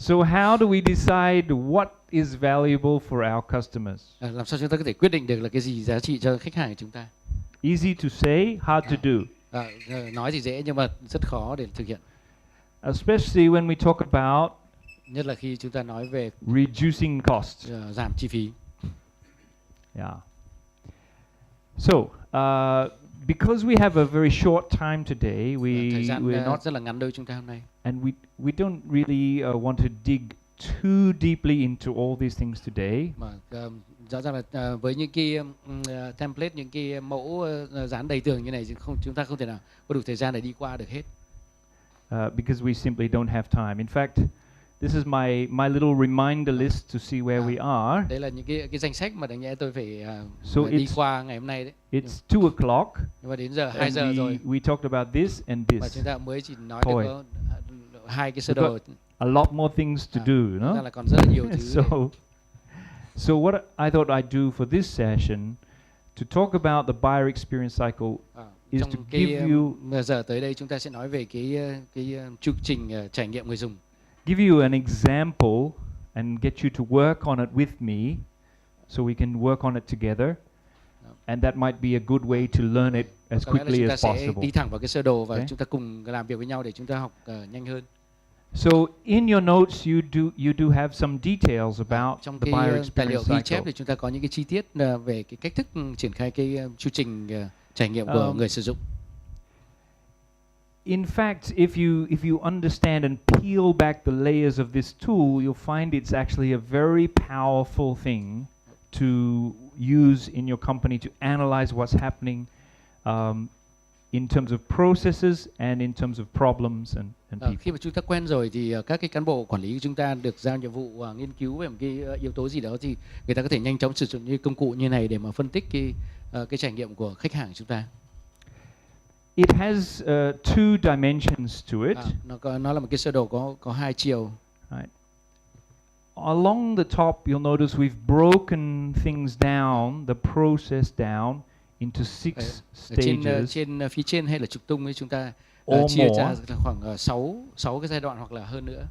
So how do we decide what is valuable for our customers? Làm sao chúng ta có thể quyết định được là cái gì giá trị cho khách hàng của chúng ta? Easy to say, hard to do. Nói thì dễ nhưng mà rất khó để thực hiện. Especially when we talk about Nhất là khi chúng ta nói về reducing costs. giảm chi phí. Yeah. So, because we have a very short time today, Thời gian we're not, rất là ngắn đôi chúng ta hôm nay. and we don't really want to dig too deeply into all these things today. Mà rõ ràng là với những cái template, những cái mẫu dán đầy tường như này thì chúng ta không thể nào có đủ thời gian để đi qua được hết. Because we simply don't have time. In fact, this is my little reminder list to see where we are. Đấy là những cái danh sách mà đáng nhẽ tôi phải đi qua ngày hôm nay đấy. It's 2 o'clock. Nhưng mà đến giờ 2 giờ rồi. We talked about this and this. Và chúng ta mới chỉ nói được có hai cái sơ đồ. A lot more things to do, no? Là còn rất là nhiều thứ. So what I thought I'd do for this session to talk about the buyer experience cycle is to give you giờ tới đây chúng ta sẽ nói về cái chu trình trải nghiệm người dùng. Give you an example and get you to work on it with me, so we can work on it together, and that might be a good way to learn it as quickly as possible. Chúng ta sẽ đi thẳng vào cái sơ đồ và chúng ta cùng làm việc với nhau để chúng ta học nhanh hơn. So in your notes you do have some details about trong the cái buyer tài liệu experience ghi chép cycle. thì chúng ta có những cái chi tiết về cái cách thức triển khai cái chu trình trải nghiệm của người sử dụng. In fact, if you understand and peel back the layers of this tool, you'll find it's actually a very powerful thing to use in your company to analyze what's happening in terms of processes and in terms of problems and people. Khi mà chúng ta quen rồi thì các cái cán bộ quản lý của chúng ta được giao nhiệm vụ nghiên cứu về một cái yếu tố gì đó thì người ta có thể nhanh chóng sử dụng những công cụ như này để mà phân tích cái trải nghiệm của khách hàng của chúng ta. It has 2 dimensions to it. Nó là một cái sơ đồ có 2 chiều. Right. Along the top, you'll notice we've broken things down, the process down into 6 stages. Trên phía trên hay là trục tung ấy chúng ta chia ra khoảng 6 cái giai đoạn hoặc là hơn nữa.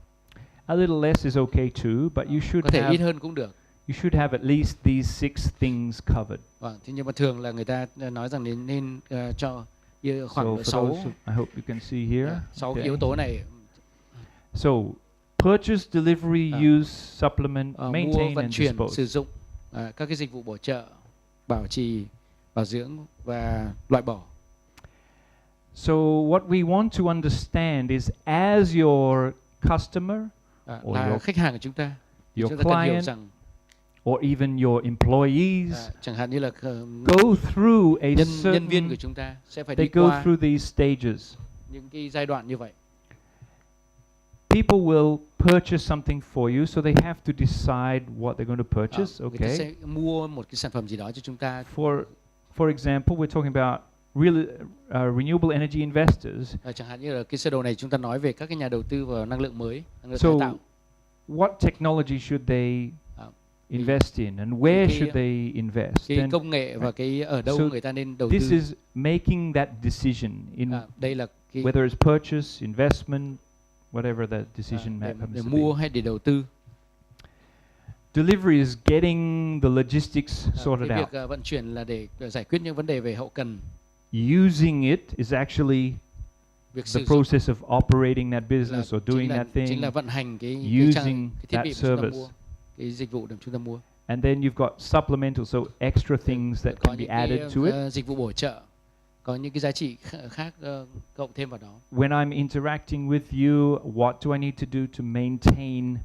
A little less is okay too, but you should có thể have ít hơn cũng được. You should have at least these 6 things covered. Thế nhưng mà thường là người ta nói rằng nên cho khoảng 6. I hope you can see here. 6 yếu tố này. So, purchase, delivery, use, supplement, maintain and dispose. Sử dụng các cái dịch vụ bổ trợ, bảo trì, bảo dưỡng và loại bỏ. So what we want to understand is as your customer or là khách hàng của chúng ta, your chúng ta cần hiểu client rằng or even your employees chẳng hạn như là go through a nhân viên của chúng ta sẽ phải they đi go qua through these stages. những cái giai đoạn như vậy. People will purchase something for you, so they have to decide what they're going to purchase. Người ta Okay. sẽ mua một cái sản phẩm gì đó cho chúng ta. For example, we're talking about renewable energy investors. Chẳng hạn như là cái sơ đồ này chúng ta nói về các cái nhà đầu tư vào năng lượng mới, năng lượng So, tái tạo. what technology should they invest in, and where should they invest? Cái công nghệ và cái ở đâu người ta nên đầu tư. This is making that decision in đây là cái whether it's purchase, investment, whatever that decision happens để to mua be. hay để đầu tư. Delivery is getting the logistics sorted out. Việc vận chuyển là để giải quyết những vấn đề về hậu cần. Using it is actually the process of operating that business or doing that thing. Chính là vận hành cái using thiết that bị chúng ta service. mua, cái dịch vụ để chúng ta mua. And then you've got supplemental, so extra things that can be added to it. Dịch vụ bổ trợ, có những cái giá trị khác cộng thêm vào đó. When I'm interacting with you, what do I need to do to maintain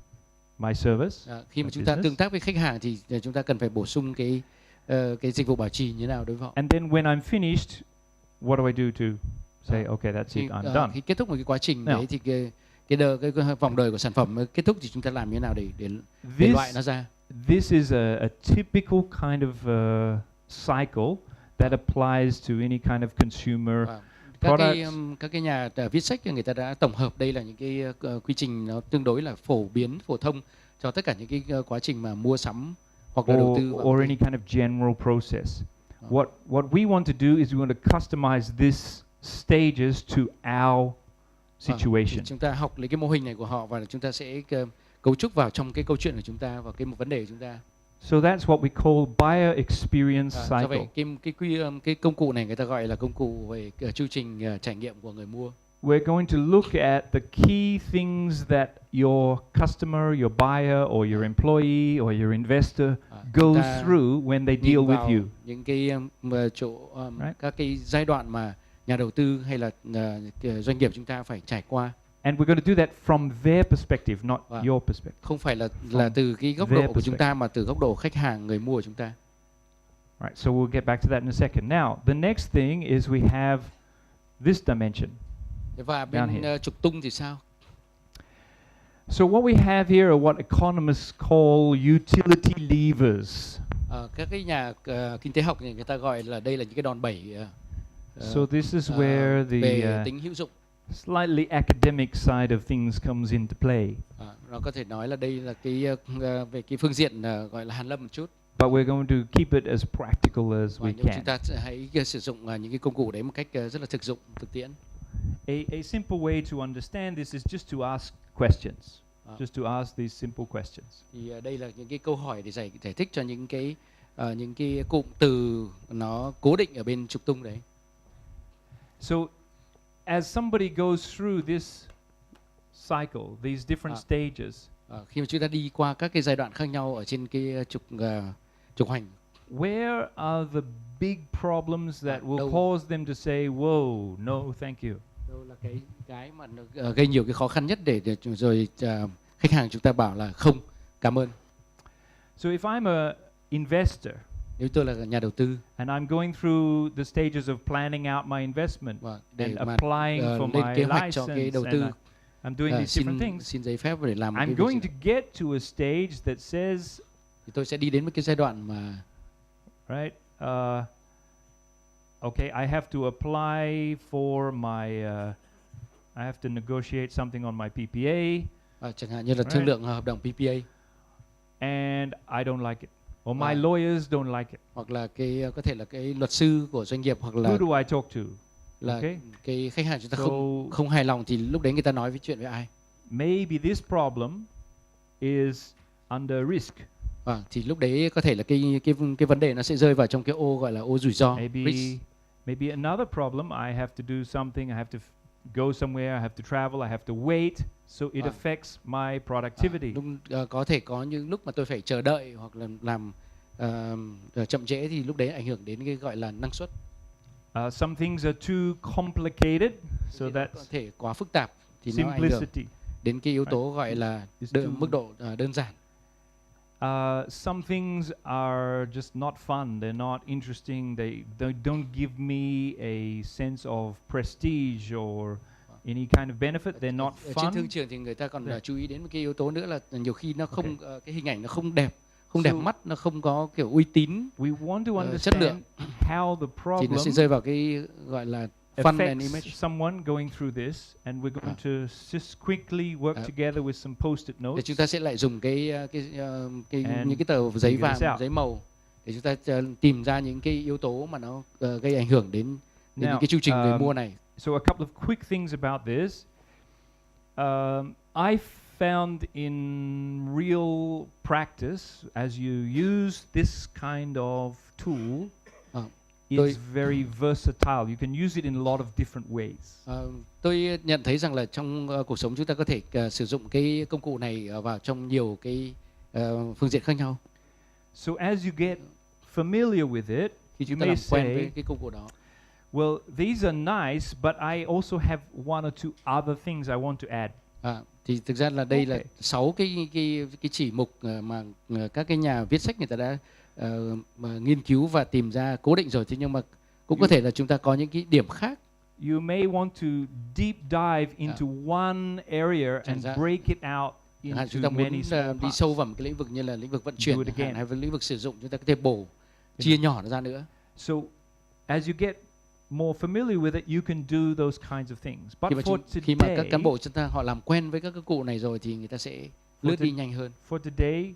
my service? Khi mà chúng ta tương tác với khách hàng thì chúng ta cần phải bổ sung cái dịch vụ bảo trì như nào đối với họ. And then when I'm finished, what do I do to say, okay, that's it, I'm done? Khi kết thúc một cái quá trình đấy thì cái vòng đời của sản phẩm kết thúc thì chúng ta làm như thế nào để loại nó ra? This is a typical kind of cycle that applies to any kind of consumer products. Các cái nhà viết sách người ta đã tổng hợp đây là những cái quy trình nó tương đối là phổ biến, phổ thông cho tất cả những cái quá trình mà mua sắm hoặc là đầu tư. Or any kind of general process. What we want to do is we want to customize these stages to our situation. Chúng ta học lấy cái mô hình này của họ và chúng ta sẽ cấu trúc vào trong cái câu chuyện của chúng ta, vào cái một vấn đề của chúng ta. So that's what we call buyer experience Do vậy cycle. cái công cụ này người ta gọi là công cụ về chương trình trải nghiệm của người mua. We're going to look at the key things that your customer, your buyer, or your employee, or your investor goes through when they deal with you. Những cái các cái giai đoạn mà nhà đầu tư hay là doanh nghiệp chúng ta phải trải qua. And we're going to do that from their perspective, not your perspective. Không phải là từ cái góc độ của chúng ta mà từ góc độ khách hàng, người mua của chúng ta. Right, so we'll get back to that in a second. Now, the next thing is we have this dimension. Và bên trục tung thì sao? So what we have here are what economists call utility levers. Các cái nhà kinh tế học thì người ta gọi là đây là những cái đòn bẩy. So this is where về tính hữu dụng. Slightly academic side of things comes into play. Nó có thể nói là đây là cái về cái phương diện gọi là hàn lâm một chút. But we're going to keep it as practical as we can. Chúng ta hãy sử dụng những cái công cụ đấy một cách rất là thực dụng, thực tiễn. A simple way to understand this is just to ask questions. Just to ask these simple questions. Thì đây là những cái câu hỏi để giải thích cho những cái cụm từ nó cố định ở bên trục tung đấy. So as somebody goes through this cycle, these different stages, khi mà chúng ta đi qua các cái giai đoạn khác nhau ở trên cái trục hành, where are the big problems that will cause them to say, "Whoa, no, thank you"? Đâu là cái mà nó gây nhiều cái khó khăn nhất để rồi khách hàng chúng ta bảo là không, cảm ơn. So if I'm a investor, nếu tôi là nhà đầu tư, and I'm going through the stages of planning out my investment and applying for my license, and I'm doing these different things, xin giấy phép để làm I'm going to get to a stage that says, thì tôi sẽ đi đến một cái giai đoạn mà, right? Okay, I have to apply for my, I have to negotiate something on my PPA. Chẳng hạn như là thương lượng hợp đồng PPA. And I don't like it. Or my lawyers don't like it. Hoặc là có thể là cái luật sư của doanh nghiệp, hoặc là who do I talk to? Là cái khách hàng chúng ta không hài lòng, thì lúc đấy người ta nói với chuyện với ai? Maybe this problem is under risk. Thì lúc đấy có thể là cái vấn đề nó sẽ rơi vào trong cái ô gọi là ô rủi ro. Maybe another problem, I have to do something, I have to go somewhere, I have to travel, I have to wait, so it affects my productivity. Có thể có những lúc mà tôi phải chờ đợi hoặc là làm chậm trễ, thì lúc đấy ảnh hưởng đến cái gọi là năng suất. Some things are too complicated, so that's có thể quá phức tạp thì nó ảnh hưởng đến cái yếu tố gọi là mức độ đơn giản. Some things are just not fun, they're not interesting, they don't give me a sense of prestige or any kind of benefit, they're not fun. Trên thương trường thì người ta còn chú ý đến một cái yếu tố nữa là nhiều khi nó không cái hình ảnh nó không đẹp mắt, nó không có kiểu uy tín. We want to chất lượng. understand how the problem thì nó sẽ rơi vào cái gọi là fun and image. Someone going through this, and we're going to just quickly work together with some post-it notes. Thì chúng ta sẽ lại dùng những cái tờ giấy vàng, giấy màu để chúng ta tìm ra những cái yếu tố mà nó gây ảnh hưởng đến những cái chương trình người mua này. So a couple of quick things about this. I found in real practice, as you use this kind of tool, it's very versatile. You can use it in a lot of different ways. Tôi nhận thấy rằng là trong cuộc sống chúng ta có thể sử dụng cái công cụ này vào trong nhiều cái phương diện khác nhau. So as you get familiar with it, khi chúng ta làm quen với cái công cụ đó, well, these are nice, but I also have one or two other things I want to add. Thì thực ra là đây là 6 cái chỉ mục mà các cái nhà viết sách người ta đã mà nghiên cứu và tìm ra cố định rồi, thế nhưng mà cũng có thể là chúng ta có những cái điểm khác. You may want to deep dive into one area and break it out into chúng ta muốn đi sâu vào một cái lĩnh vực như là lĩnh vực vận chuyển hay là lĩnh vực sử dụng, chúng ta có thể chia nhỏ nó ra nữa. So as you get more familiar with it, you can do those kinds of things. But khi mà các cán bộ chúng ta họ làm quen với các cái cụ này rồi thì người ta sẽ lướt đi nhanh hơn. For today,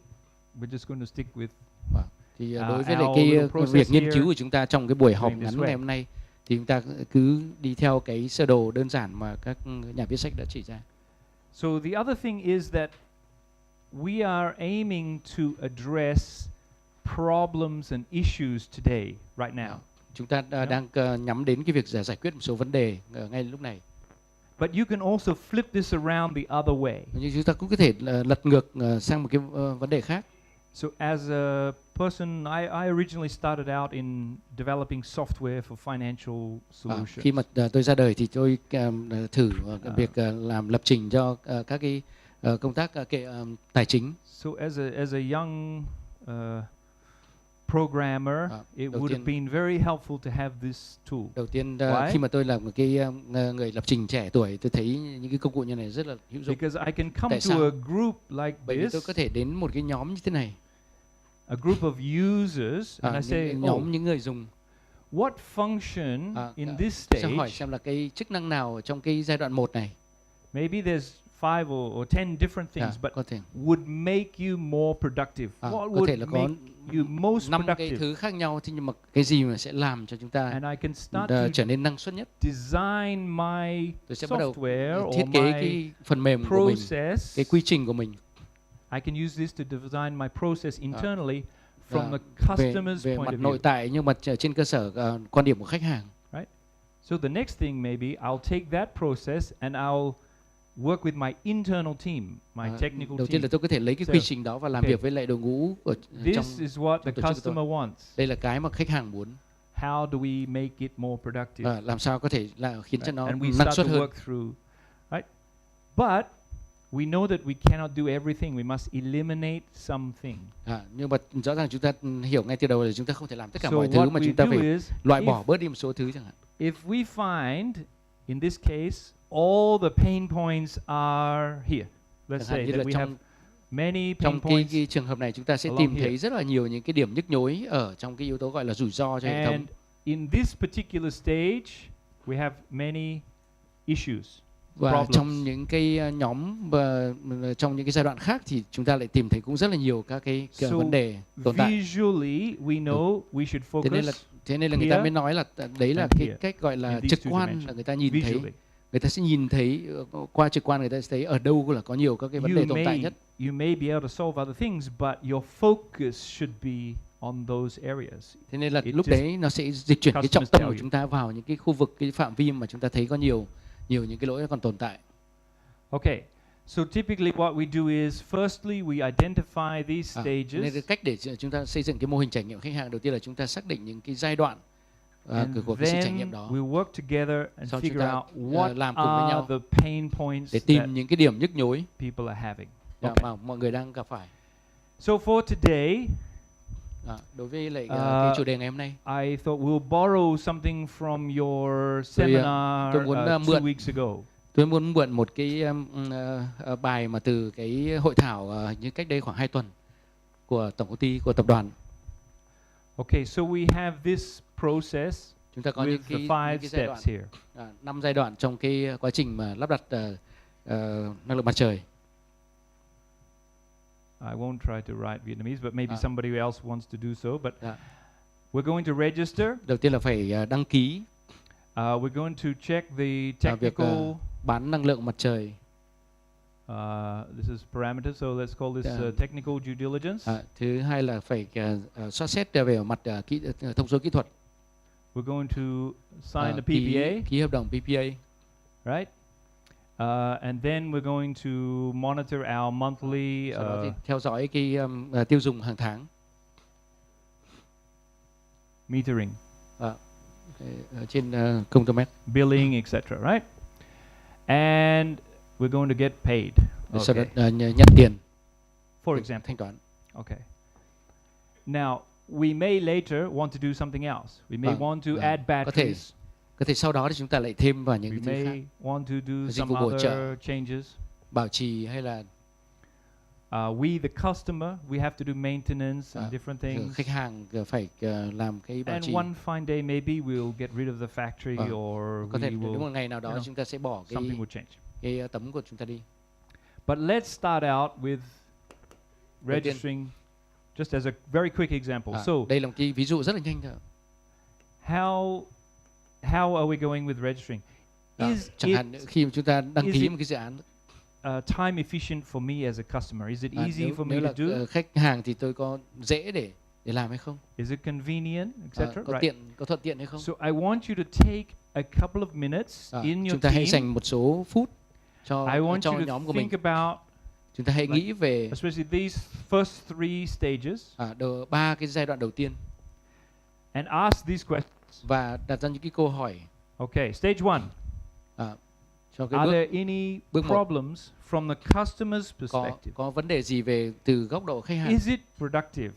we're just going to stick with. Thì đối với lại cái việc nghiên cứu của chúng ta trong cái buổi họp ngắn ngày hôm nay, thì chúng ta cứ đi theo cái sơ đồ đơn giản mà các nhà viết sách đã chỉ ra. So the other thing is that we are aiming to address problems and issues today, right now. Chúng ta đang nhắm đến cái việc giải quyết một số vấn đề ngay lúc này. But you can also flip this around the other way. Nhưng chúng ta cũng có thể lật ngược sang một cái vấn đề khác. So as a person, I originally started out in developing software for financial solutions. Khi mà tôi ra đời thì tôi thử việc làm lập trình cho các cái công tác tài chính. So as a young programmer, it would have been very helpful to have this tool. Đầu tiên khi mà tôi là một cái người lập trình trẻ tuổi, tôi thấy những cái công cụ như này rất là hữu dụng. Because I can come to a group like Bởi vì this. tôi có thể đến một cái nhóm như thế này. A group of users, and I say, nhóm những người dùng. What function in this stage? Sẽ hỏi xem là cái chức năng nào trong cái giai đoạn 1 này. Maybe there's 5 or 10 different things, but would make you more productive. What would make you most productive? 5 cái thứ khác nhau, thì nhưng mà cái gì mà sẽ làm cho chúng ta trở nên năng suất nhất? Design my software thiết kế cái phần mềm của mình, cái quy trình của mình. I can use this to design my process internally from the customer's về point mặt of nội view. tại, nhưng mà trên cơ sở quan điểm của khách hàng. Right. So the next thing maybe I'll take that process and I'll work with my internal team, my technical team. Đầu tiên là tôi có thể lấy cái quy trình đó và làm việc với lại đội ngũ ở trong. This is what the customer wants. Đây là cái mà khách hàng muốn. How do we make it more productive? Làm sao có thể là khiến cho nó and we năng start suất to hơn. work through, right? But we know that we cannot do everything. We must eliminate something. Nhưng mà rõ ràng chúng ta hiểu ngay từ đầu là chúng ta không thể làm tất cả mọi thứ, mà chúng ta phải loại bỏ bớt đi một số thứ chẳng hạn. If we find, in this case, all the pain points are here. Let's say that we have many pain points. Trong cái trường hợp này chúng ta sẽ tìm thấy rất là nhiều những cái điểm nhức nhối ở trong cái yếu tố gọi là rủi ro cho hệ thống. And in this particular stage, we have many issues. Và trong những cái nhóm và trong những cái giai đoạn khác thì chúng ta lại tìm thấy cũng rất là nhiều các cái vấn đề tồn tại. Visually, we know we should focus. Thế nên là người ta mới nói là đấy là cái cách gọi là trực quan, là người ta nhìn thấy, người ta sẽ nhìn thấy qua trực quan, người ta sẽ thấy ở đâu là có nhiều các cái vấn đề tồn tại nhất. You may be able to solve other things, but your focus should be on those areas. Thế nên là lúc đấy nó sẽ dịch chuyển cái trọng tâm của chúng ta vào những cái khu vực, cái phạm vi mà chúng ta thấy có nhiều những cái lỗi còn tồn tại. Okay, so typically what we do is, firstly we identify these stages. Nên cái cách để chúng ta xây dựng cái mô hình trải nghiệm khách hàng, đầu tiên là chúng ta xác định những cái giai đoạn của cái sự trải nghiệm đó. We work together and figure out what làm cùng với nhau the pain points để tìm những cái điểm nhức nhối people are having. Mà mọi người đang gặp phải. So for today, đối với lại cái chủ đề ngày hôm nay, I thought we'll borrow something from your seminar 2 weeks ago. Tôi muốn mượn một cái bài mà từ cái hội thảo như cách đây khoảng 2 tuần của tổng công ty, của tập đoàn. Okay, so we have this process. Chúng ta có những cái 5 steps here. 5 giai đoạn trong cái quá trình mà lắp đặt năng lượng mặt trời. I won't try to write Vietnamese, but maybe somebody else wants to do so. But we're going to register. Đầu tiên là phải đăng ký. We're going to check the technical. Bán năng lượng mặt trời. This is parameters, so let's call this technical due diligence. Thứ hai là phải soát xét về mặt thông số kỹ thuật. We're going to sign a PPA. Ký hợp đồng PPA. Right? And then we're going to monitor our monthly. Sau đó thì theo dõi cái tiêu dùng hàng tháng. Metering. Trên công tơ mét. Billing, etc. Right? And we're going to get paid. Sau đó nhận tiền. For example. Thanh toán. Okay. Now, we may later want to do something else. We may want to add batteries. Có thể sau đó thì chúng ta lại thêm vào những cái thứ khác. Want to do some other changes. Bảo trì hay là we the customer, we have to do maintenance and different things. Khách hàng phải làm cái bảo trì. And one fine day maybe we'll get rid of the factory or có thể we will. Đúng một ngày nào đó chúng ta sẽ bỏ cái tấm của chúng ta đi. But let's start out with registering, just as a very quick example. So đây là một cái ví dụ rất là nhanh thôi. How are we going with registering? Chẳng hạn khi chúng ta đăng ký một cái dự án. time efficient for me as a customer? Is it easy for me nếu to là do? khách hàng thì tôi có dễ để làm hay không? Is it convenient, etc.? Có thuận tiện hay không? So I want you to take a couple of minutes in your chúng ta hãy team. dành một số phút cho I want cho you nhóm to của mình. think about, Chúng ta hãy nghĩ về especially these first 3 stages, 3 cái giai đoạn đầu tiên and ask these questions. và đặt ra những cái câu hỏi. Okay, stage 1. Cho cái Are bước there any bước một. problems from the customer's perspective? có vấn đề gì về từ góc độ khách hàng? Is it productive?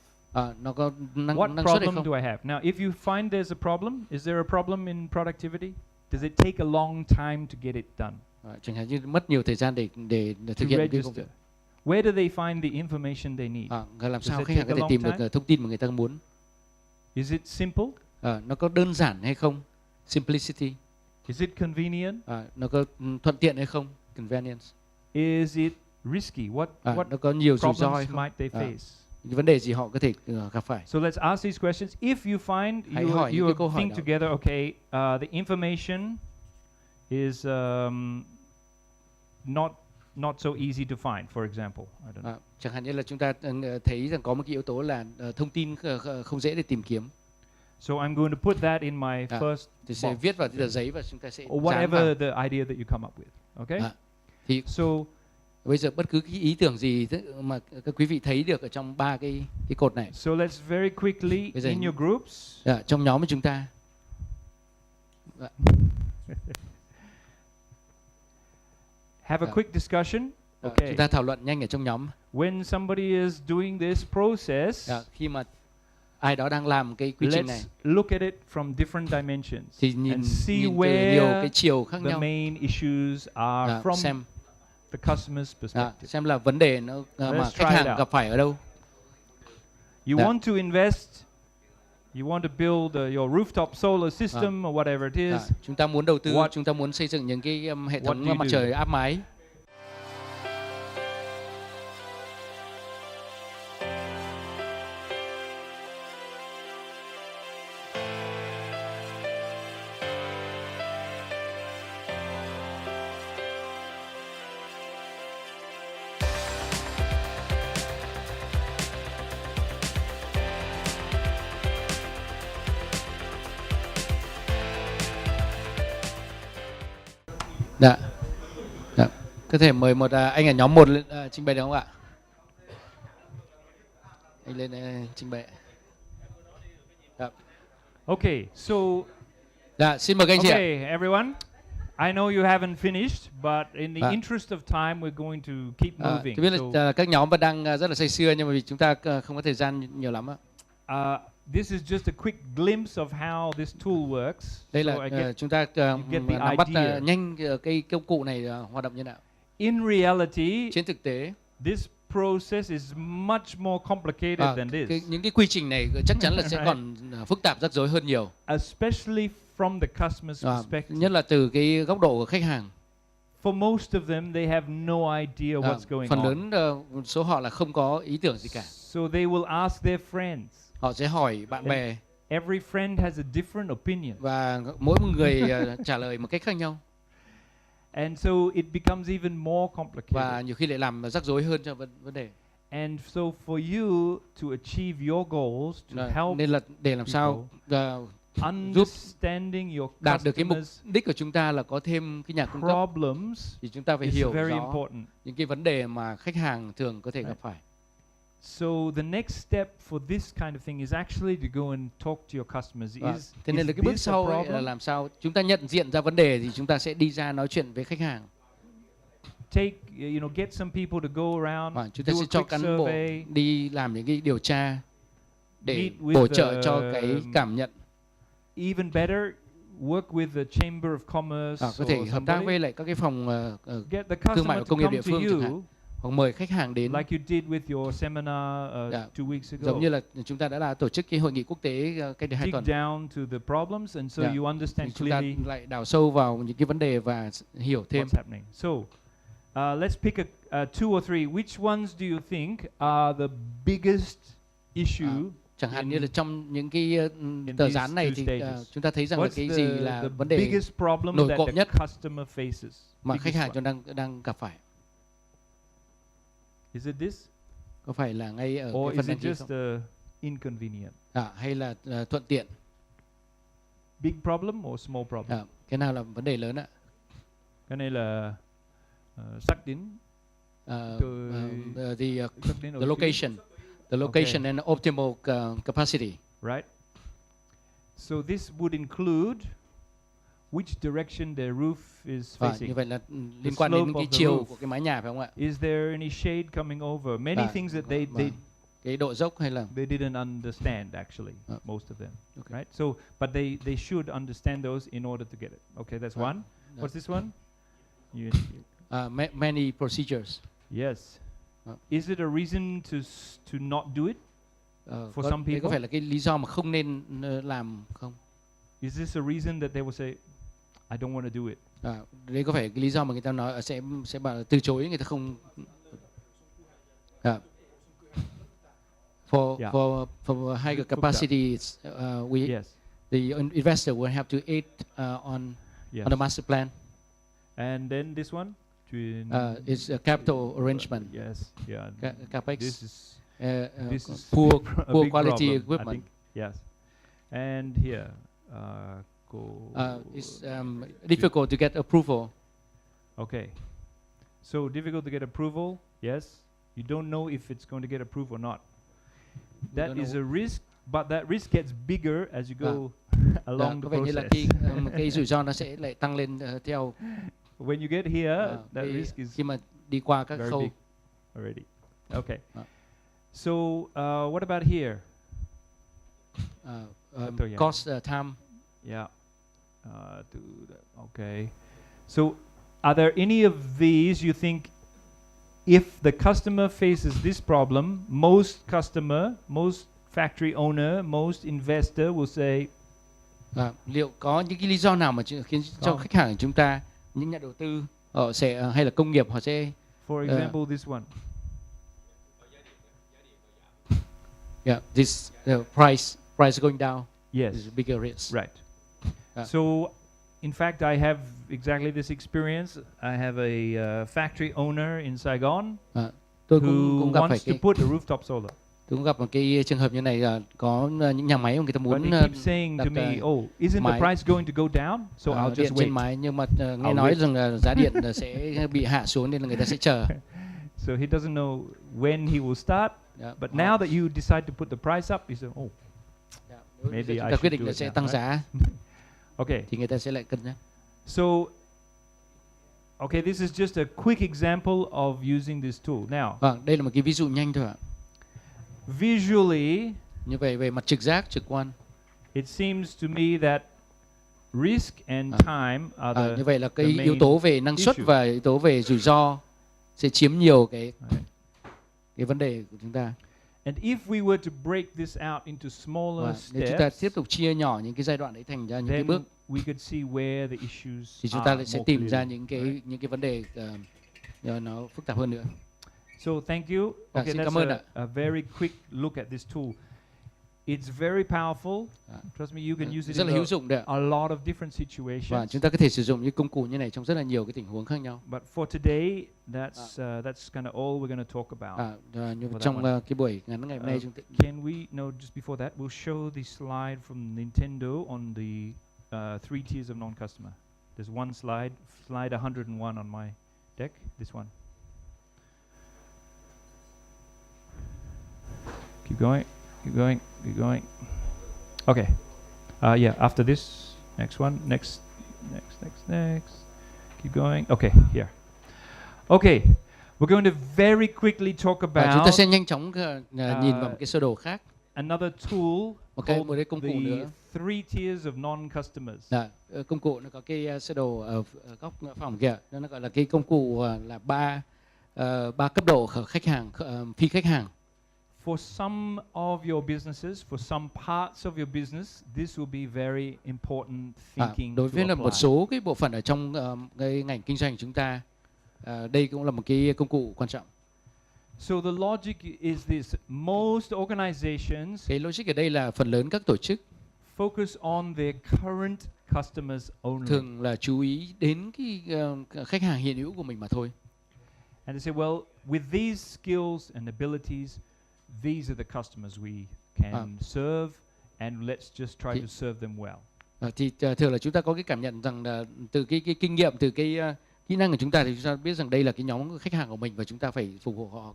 Nó có năng What suất hay problem không? do I have? Now, if you find there's a problem, is there a problem in productivity? Does it take a long time to get it done? Chẳng hạn như mất nhiều thời gian để To thực hiện cái công register. việc. Where do they find the information they need? Làm sao it khách hàng take có a thể tìm long được thông tin mà người ta muốn? Is it simple? Nó có đơn giản hay không? Simplicity. Is it convenient? Nó có thuận tiện hay không? Convenience. Is it risky? What Nó có nhiều rủi ro hay problems không? might they face? Những vấn đề gì họ có thể gặp phải? So let's ask these questions. If you find Hãy hỏi những cái câu you hỏi think đó. together, okay, the information is not so easy to find, for example. I don't know. Chẳng hạn như là chúng ta thấy rằng có một cái yếu tố là thông tin không dễ để tìm kiếm. So I'm going to put that in my first Thì sẽ box, viết vào cái tờ giấy và chúng ta sẽ or dán vào. whatever the idea that you come up with. Okay. Thì So bây giờ bất cứ cái ý tưởng gì mà các quý vị thấy được ở trong 3 cái cột này. so let's very quickly Bây giờ in your groups. Trong nhóm của chúng ta. Have a quick discussion. Okay. Chúng ta thảo luận nhanh ở trong nhóm. When somebody is doing this process, Khi mà ai đó đang làm cái quy trình này, let's look at it from different dimensions thì nhìn and see từ nhiều where cái chiều khác the nhau. main issues are from the customer's perspective. Xem là vấn đề nó mà khách hàng gặp phải ở đâu. You want to invest, you want to build your rooftop solar system or whatever it is. Chúng ta muốn đầu tư, chúng ta muốn xây dựng những cái hệ thống mặt trời áp mái. Dạ. Có thể mời một anh ở nhóm 1 lên trình bày được không ạ? Anh lên trình bày. Okay, so xin mời các anh chị ạ. okay, everyone. I know you haven't finished, but in the interest of time, we're going to keep moving. Tôi biết là các nhóm vẫn đang rất là say sưa, nhưng mà vì chúng ta không có thời gian nhiều lắm ạ. This is just a quick glimpse of how this tool works. Đây là chúng ta nắm bắt nhanh cái công cụ này hoạt động như nào. In reality, trên thực tế, this process is much more complicated than this. Những cái quy trình này chắc chắn là sẽ còn phức tạp rắc rối hơn nhiều. Especially from the customer's perspective. Nhất là từ cái góc độ của khách hàng. For most of them, they have no idea what's going on. Phần lớn số họ là không có ý tưởng gì cả. So they will ask their friends. Họ sẽ hỏi bạn bè. Every friend has a different opinion. Và mỗi một người trả lời một cách khác nhau. And so it becomes even more complicated. Và nhiều khi lại làm rắc rối hơn cho vấn đề. And so for you to achieve your goals, to help nên là để làm sao understanding your đạt được cái mục đích của chúng ta là có thêm cái nhà cung cấp problems, thì chúng ta phải hiểu very rõ important. những cái vấn đề mà khách hàng thường có thể gặp phải. So the next step for this kind of thing is actually to go and talk to your customers. Thế nên là cái bước sau là làm sao chúng ta nhận diện ra vấn đề thì chúng ta sẽ đi ra nói chuyện với khách hàng. Get some people to go around. Chúng ta sẽ cho cán bộ đi làm những cái điều tra để bổ trợ cho cái cảm nhận. Even better, work with the Chamber of Commerce. Có thể hợp tác với lại các cái phòng thương mại và công nghiệp địa phương chẳng hạn. Hoặc mời khách hàng đến. Like you did with your seminar 2 weeks ago. Giống như là chúng ta đã tổ chức cái hội nghị quốc tế cách đây 2 tuần. Dig down to the problems and so you understand clearly. Chúng ta lại đào sâu vào những cái vấn đề và hiểu thêm. What's happening? So, let's pick 2 or 3. Which ones do you think are the biggest issue? Chẳng hạn như là trong những cái tờ dán này thì chúng ta thấy rằng là cái gì là vấn đề nổi cộm nhất mà khách hàng đang gặp phải. Is it this? Có phải là ngay ở Or cái is phần đăng it ký just không? inconvenient? Hay là thuận tiện? Big problem or small problem? Cái nào là vấn đề lớn ạ? Cái này là sắc đến The location and optimal capacity. Right. So this would include which direction the roof is facing. Như vậy là liên quan đến cái chiều của cái mái nhà phải không ạ? Is there any shade coming over? Many things that they cái độ dốc hay là they didn't understand actually, most of them. Okay. Right. So, but they should understand those in order to get it. Okay, that's one. What's this one? Many procedures. Yes. Is it a reason to not do it for some people? Có phải là cái lý do mà không nên làm không? Is this a reason that they will say, I don't want to do it? Đấy có phải cái lý do mà người ta nói sẽ bảo là từ chối, người ta không. For higher capacity, the investor will have to aid on the master plan. And then this one, is a capital arrangement. Yes, yeah. Capex. This is poor quality problem, equipment. Yes, and here, it's difficult to get approval. Okay, so difficult to get approval. Yes, you don't know if it's going to get approved or not. That is a risk, but that risk gets bigger as you go along the process. Là cái rủi ro nó sẽ lại tăng lên theo. When you get here, that risk is khi mà đi qua các very khâu big already. Okay. So what about here? Cost time. Yeah. Okay. So are there any of these you think if the customer faces this problem, most factory owner, most investor will say, liệu có những cái lý do nào mà khiến cho khách hàng của chúng ta, những nhà đầu tư họ sẽ hay là công nghiệp họ sẽ, for example, this one. Yeah, this price going down. Yes, is a bigger risk. Right. So, in fact, I have exactly this experience. I have a factory owner in Saigon who wants to put a rooftop solar. Tôi cũng gặp một cái trường hợp như này, có những nhà máy mà người ta muốn But he keeps saying to me, isn't the price going to go down? So I'll just wait. Trên mái, nhưng mà nghe nói rằng là giá điện sẽ bị hạ xuống nên là người ta sẽ chờ. So he doesn't know when he will start. But now that you decide to put the price up, he said, maybe I should quyết định do là it sẽ now, tăng right? giá. Okay. Thì người ta sẽ lại cân nhắc. So, okay, this is just a quick example of using this tool. Now, đây là một cái ví dụ nhanh thôi ạ. Visually, như vậy về mặt trực giác, trực quan, it seems to me that risk and time are the như vậy là cái main yếu tố về năng suất và yếu tố về rủi ro sẽ chiếm nhiều cái vấn đề của chúng ta. And if we were to break this out into smaller steps, nếu chúng ta tiếp tục chia nhỏ những cái giai đoạn đấy thành ra những cái bước, we could see where the issues thì chúng ta sẽ tìm ra những cái vấn đề nó phức tạp hơn nữa. So thank you. Okay, that's a very quick look at this tool. It's very powerful. Trust me, you can use it in a lot of different situations. Và chúng ta có thể sử dụng những công cụ như này trong rất là nhiều cái tình huống khác nhau. But for today, that's kind of all we're going to talk about. Nhưng trong cái buổi ngắn ngày hôm nay, can we? No, just before that, we'll show the slide from Nintendo on the 3 tiers of non-customer. There's one slide 101 on my deck. This one. Keep going. Keep going. Keep going. Okay. Yeah. After this, next one. Next. Keep going. Okay. Here. Okay. We're going to very quickly talk about. Chúng ta sẽ nhanh chóng nhìn vào một cái sơ đồ khác. Another tool called một cái công cụ nữa. The 3 tiers of non-customers. Công cụ nó có cái sơ đồ ở góc phòng kia. Nó gọi là cái công cụ là ba cấp độ khách hàng, phi khách hàng. For some of your businesses, for some parts of your business, this will be very important thinking. Đối với là một số cái bộ phận ở trong cái ngành kinh doanh của chúng ta, đây cũng là một cái công cụ quan trọng. So the logic is this: most organizations, cái logic ở đây là phần lớn các tổ chức focus on their current customers only. Thường là chú ý đến cái khách hàng hiện hữu của mình mà thôi. And they say, well, with these skills and abilities, these are the customers we can serve, and let's just try to serve them well. Thì thường là chúng ta có cái cảm nhận rằng là từ cái kinh nghiệm, từ cái kỹ năng của chúng ta thì chúng ta biết rằng đây là cái nhóm khách hàng của mình và chúng ta phải phục vụ họ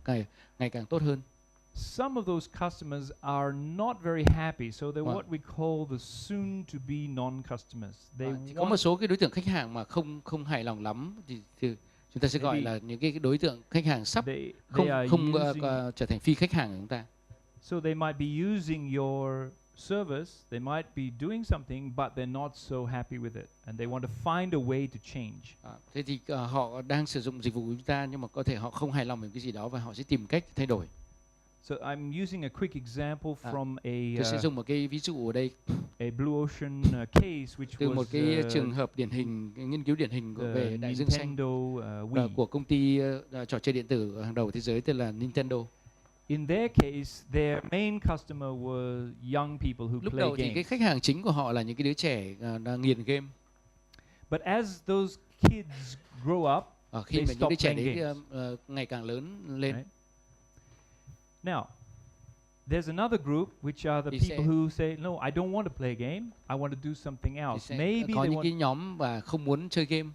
ngày càng tốt hơn. Some of those customers are not very happy, so they're what we call the soon-to-be non-customers. Có một số cái đối tượng khách hàng mà không hài lòng lắm thì chúng ta sẽ gọi là những cái đối tượng khách hàng sắp không trở thành phi khách hàng của chúng ta. So they might be using your service, they might be doing something, but they're not so happy with it, and they want to find a way to change. Thế thì họ đang sử dụng dịch vụ của chúng ta, nhưng mà có thể họ không hài lòng với cái gì đó và họ sẽ tìm cách thay đổi. So I'm using a quick example from tôi sẽ dùng một cái ví dụ ở đây. A Blue Ocean case, which từ was một cái trường hợp điển hình, nghiên cứu điển hình về đại dương xanh của công ty trò chơi điện tử hàng đầu thế giới tên là Nintendo. In their case, their main customer were young people who Lúc play đầu thì games. cái khách hàng chính của họ là những cái đứa trẻ đang nghiền game. But as those kids grow up, khi they mà những stop đứa trẻ playing đấy games. ngày càng lớn lên. Right? Now, there's another group which are the people who say, no, I don't want to play a game. I want to do something else. Maybe có they những cái nhóm và không muốn chơi game.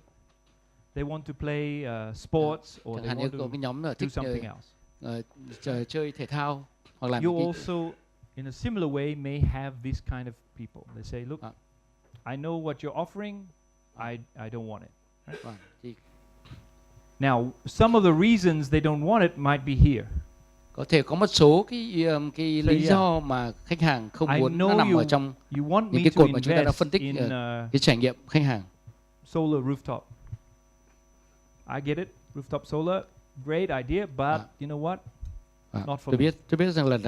They want to play sports, or they want có cái nhóm to do something else. Chơi thể thao hoặc là You also, in a similar way, may have this kind of people. They say, look, I know what you're offering. I don't want it. Right? Now, some of the reasons they don't want it might be here. Có thể có một số cái lý do mà khách hàng không muốn nó nằm ở trong những cái cột mà chúng ta đã phân tích cái trải nghiệm khách hàng. Solar rooftop. I get it. Rooftop solar, great idea, but you know what? Not for me. Tôi biết rằng là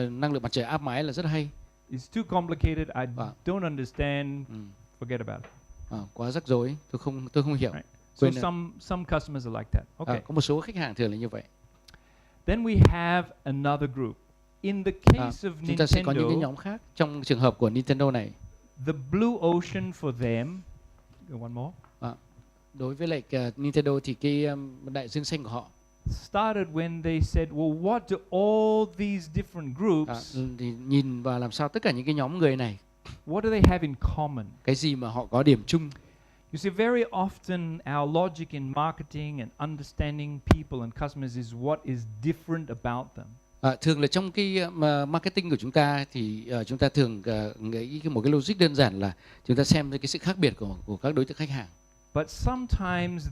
năng lượng mặt trời áp mái là rất hay. It's too complicated. I don't understand. Forget about it. Quá rắc rối. Tôi không hiểu. Right. So some customers are like that. Okay. Có một số khách hàng thường là như vậy. Then we have another group. In the case of Nintendo, chúng ta sẽ có những cái nhóm khác. Trong trường hợp của Nintendo này, the blue ocean for them. One more. Đối với lại Nintendo thì cái đại dương xanh của họ started when they said, well, what do all these different groups? Thì nhìn vào làm sao tất cả những cái nhóm người này, what do they have in common? Cái gì mà họ có điểm chung? You see, very often our logic in marketing and understanding people and customers is what is different about them. Thường là trong cái marketing của chúng ta thì chúng ta thường nghĩ một cái logic đơn giản là chúng ta xem cái sự khác biệt của các đối tượng khách hàng. But sometimes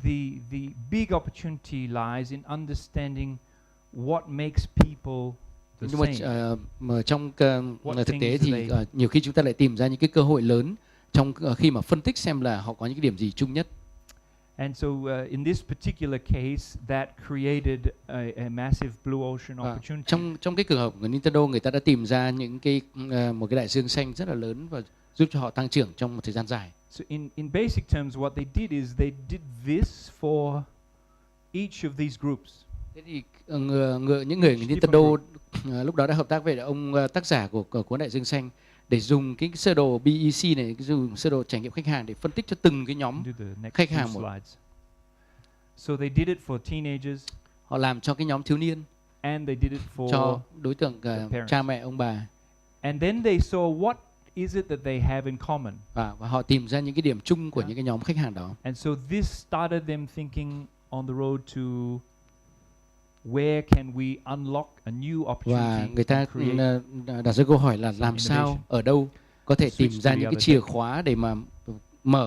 the big opportunity lies in understanding what makes people the same. Nhưng mà trong thực tế thì nhiều khi chúng ta lại tìm ra những cái cơ hội lớn trong khi mà phân tích xem là họ có những cái điểm gì chung nhất. And so in this particular case, that created a massive blue ocean opportunity. Trong cái trường hợp của Nintendo, người ta đã tìm ra những cái một cái đại dương xanh rất là lớn và giúp cho họ tăng trưởng trong một thời gian dài. So in basic terms, what they did is they did this for each of these groups. Thế thì những người Nintendo lúc đó đã hợp tác với ông tác giả của cuốn đại dương xanh để dùng cái sơ đồ BEC này, dùng sơ đồ trải nghiệm khách hàng để phân tích cho từng cái nhóm khách hàng một. So they did it for teenagers. Họ làm cho cái nhóm thiếu niên. And they did it for cho đối tượng cha mẹ ông bà. And then they saw what is it that they have in common. Và họ tìm ra những cái điểm chung của những cái nhóm khách hàng đó. And so this started them thinking on the road to where can we unlock a new opportunity. Và người ta đặt ra câu hỏi là làm sao, ở đâu có thể tìm ra những cái chìa khóa để mà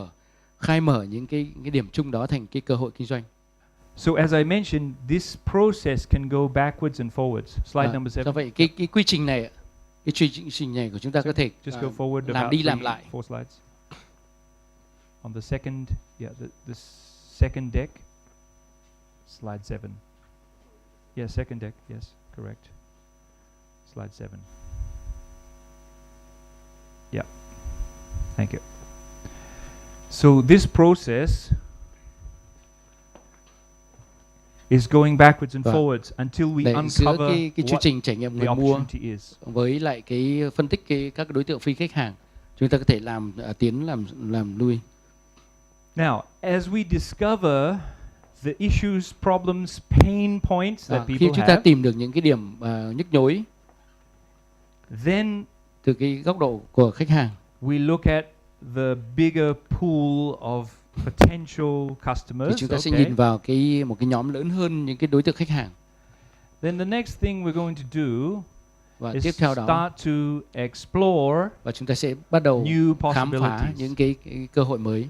khai mở những cái điểm chung đó thành cái cơ hội kinh doanh. So as I mentioned, this process can go backwards and forwards. Slide number 7. Do vậy cái quy trình này, quy trình này của chúng ta có thể just go forward làm đi làm lại. 4 slides. On the second, the second deck. Slide 7. Yeah, second deck. Yes, correct. Slide 7. Yeah. Thank you. So this process is going backwards and forwards until we uncover cái chương trình trải nghiệm người mua is. Với lại cái phân tích các đối tượng phi khách hàng, chúng ta có thể làm tiến làm lui. Now, as we discover the issues, problems, pain points that Khi people chúng ta have, tìm được những cái điểm nhức nhối then từ cái góc độ của khách hàng, we look at the bigger pool of potential thì customers. chúng ta sẽ Okay. nhìn vào một cái nhóm lớn hơn những cái đối tượng khách hàng. Then the next thing we're going to do Và is tiếp theo đó, start to explore và chúng ta sẽ bắt đầu new khám phá possibilities. những cái cơ hội mới.